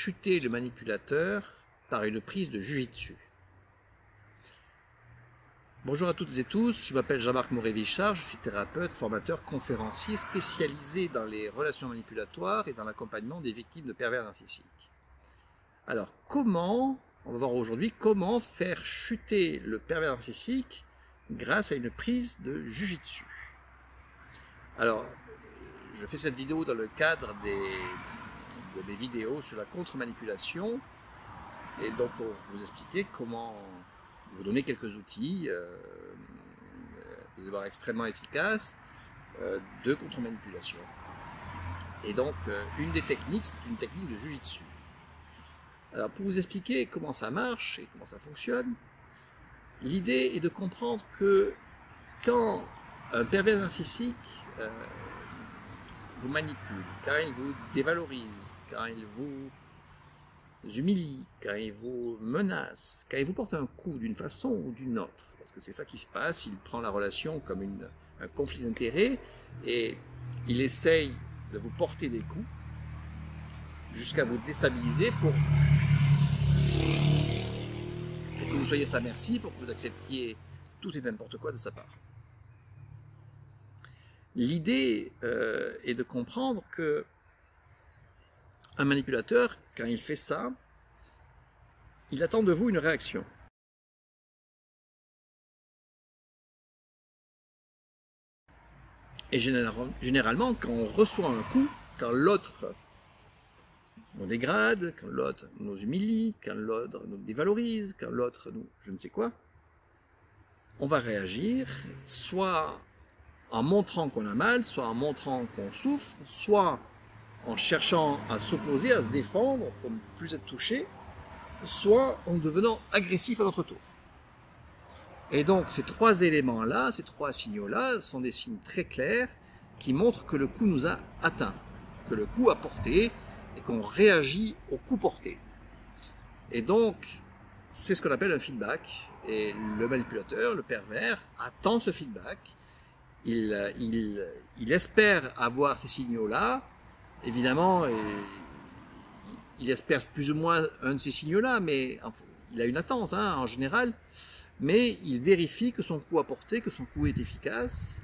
chuter le manipulateur par une prise de jujitsu. Bonjour à toutes et tous, je m'appelle Jean-Marc Moret-Vichard, je suis thérapeute, formateur, conférencier spécialisé dans les relations manipulatoires et dans l'accompagnement des victimes de pervers narcissiques. Alors on va voir aujourd'hui comment faire chuter le pervers narcissique grâce à une prise de jujitsu. Alors, je fais cette vidéo dans le cadre de mes vidéos sur la contre-manipulation et donc pour vous expliquer comment vous donner quelques outils, vous allez voir, extrêmement efficaces de contre-manipulation. Et donc, une des techniques, c'est une technique de jujitsu. Alors, pour vous expliquer comment ça marche et comment ça fonctionne, l'idée est de comprendre que quand un pervers narcissique vous manipule, quand il vous dévalorise, quand il vous humilie, quand il vous menace, quand il vous porte un coup d'une façon ou d'une autre, parce que c'est ça qui se passe, il prend la relation comme un conflit d'intérêts et il essaye de vous porter des coups jusqu'à vous déstabiliser pour que vous soyez à sa merci, pour que vous acceptiez tout et n'importe quoi de sa part. L'idée est de comprendre que un manipulateur, quand il fait ça, il attend de vous une réaction. Et généralement, quand on reçoit un coup, quand l'autre nous dégrade, quand l'autre nous humilie, quand l'autre nous dévalorise, quand l'autre nous je ne sais quoi, on va réagir soit en montrant qu'on a mal, soit en montrant qu'on souffre, soit en cherchant à s'opposer, à se défendre pour ne plus être touché, soit en devenant agressif à notre tour. Et donc ces trois éléments-là, ces trois signaux-là sont des signes très clairs qui montrent que le coup nous a atteints, que le coup a porté et qu'on réagit au coup porté. Et donc c'est ce qu'on appelle un feedback et le manipulateur, le pervers, attend ce feedback. Il espère avoir ces signaux-là. Évidemment, il espère plus ou moins un de ces signaux-là, mais il a une attente en général, mais il vérifie que son coup a porté, que son coup est efficace.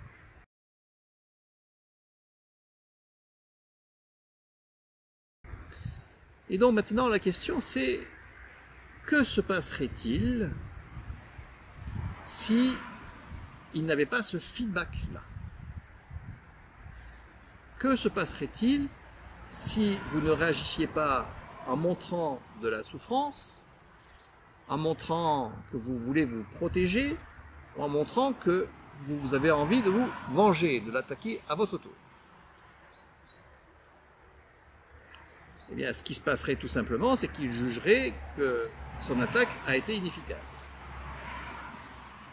Et donc maintenant la question c'est, que se passerait-il si il n'avait pas ce feedback-là? Que se passerait-il si vous ne réagissiez pas en montrant de la souffrance, en montrant que vous voulez vous protéger, ou en montrant que vous avez envie de vous venger, de l'attaquer à votre tour? Eh bien, ce qui se passerait tout simplement, c'est qu'il jugerait que son attaque a été inefficace.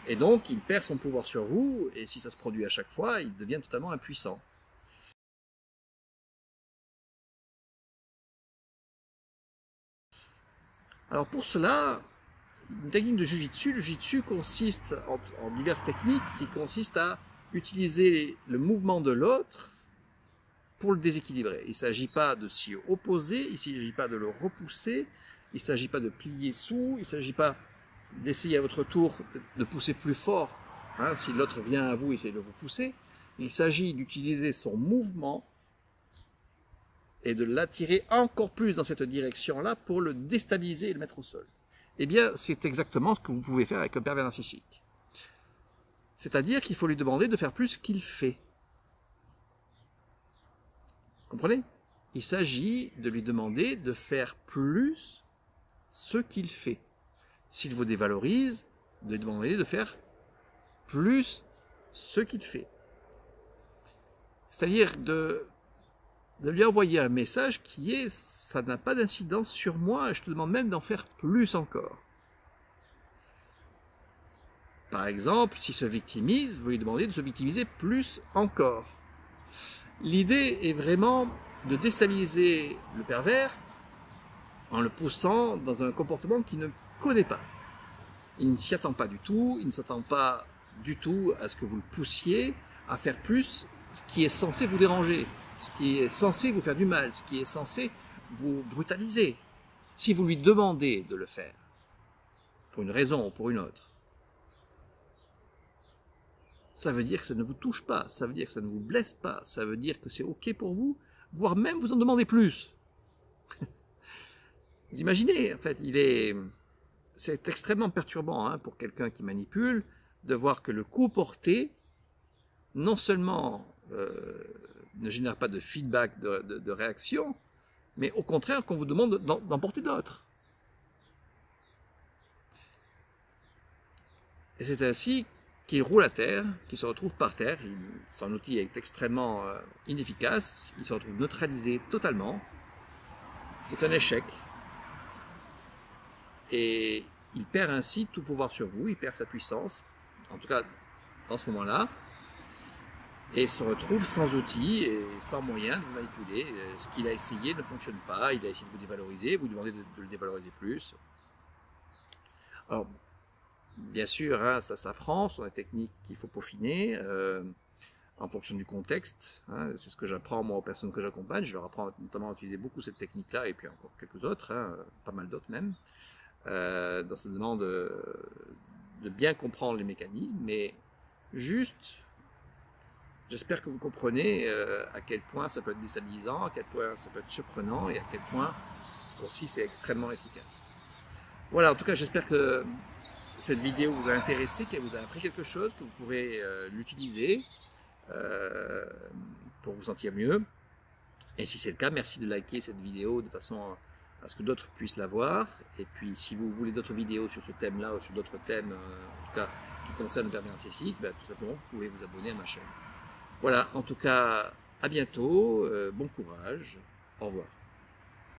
Et donc, il perd son pouvoir sur vous, et si ça se produit à chaque fois, il devient totalement impuissant. Alors pour cela, une technique de jujitsu, le jujitsu consiste en diverses techniques qui consistent à utiliser le mouvement de l'autre pour le déséquilibrer. Il ne s'agit pas de s'y opposer, il ne s'agit pas de le repousser, il ne s'agit pas de plier sous, il ne s'agit pas d'essayer à votre tour de pousser plus fort. Si l'autre vient à vous, essayez de vous pousser. Il s'agit d'utiliser son mouvement et de l'attirer encore plus dans cette direction-là pour le déstabiliser et le mettre au sol. Eh bien, c'est exactement ce que vous pouvez faire avec un pervers narcissique. C'est-à-dire qu'il faut lui demander de faire plus qu'il fait. Comprenez? Il s'agit de lui demander de faire plus ce qu'il fait. S'il vous dévalorise, de lui demander de faire plus ce qu'il fait. C'est-à-dire de lui envoyer un message qui est « ça n'a pas d'incidence sur moi, je te demande même d'en faire plus encore ». Par exemple, s'il se victimise, vous lui demandez de se victimiser plus encore. L'idée est vraiment de déstabiliser le pervers en le poussant dans un comportement qu'il ne connaît pas. Il ne s'y attend pas du tout, il ne s'attend pas du tout à ce que vous le poussiez à faire plus ce qui est censé vous déranger, ce qui est censé vous faire du mal, ce qui est censé vous brutaliser. Si vous lui demandez de le faire, pour une raison ou pour une autre, ça veut dire que ça ne vous touche pas, ça veut dire que ça ne vous blesse pas, ça veut dire que c'est ok pour vous, voire même vous en demandez plus. Vous imaginez, en fait, c'est extrêmement perturbant hein, pour quelqu'un qui manipule de voir que le coup porté, non seulement ne génère pas de feedback, de réaction, mais au contraire qu'on vous demande d'en porter d'autres. Et c'est ainsi qu'il roule à terre, qu'il se retrouve par terre. Son outil est extrêmement inefficace, il se retrouve neutralisé totalement. C'est un échec. Et il perd ainsi tout pouvoir sur vous, il perd sa puissance, en tout cas dans ce moment-là, et se retrouve sans outils et sans moyen de vous manipuler. Ce qu'il a essayé ne fonctionne pas, il a essayé de vous dévaloriser, vous demandez de le dévaloriser plus. Alors, bien sûr, hein, ça s'apprend, ce sont des techniques qu'il faut peaufiner en fonction du contexte. Hein, c'est ce que j'apprends moi aux personnes que j'accompagne, je leur apprends notamment à utiliser beaucoup cette technique-là et puis encore quelques autres, hein, pas mal d'autres même. Dans cette demande de bien comprendre les mécanismes, mais juste, j'espère que vous comprenez à quel point ça peut être déstabilisant, à quel point ça peut être surprenant et à quel point aussi c'est extrêmement efficace. Voilà, en tout cas, j'espère que cette vidéo vous a intéressé, qu'elle vous a appris quelque chose, que vous pourrez l'utiliser pour vous sentir mieux. Et si c'est le cas, merci de liker cette vidéo de façon à ce que d'autres puissent la voir. Et puis, si vous voulez d'autres vidéos sur ce thème-là ou sur d'autres thèmes, en tout cas, qui concernent le pervers narcissique, ben, tout simplement, vous pouvez vous abonner à ma chaîne. Voilà, en tout cas, à bientôt, bon courage, au revoir.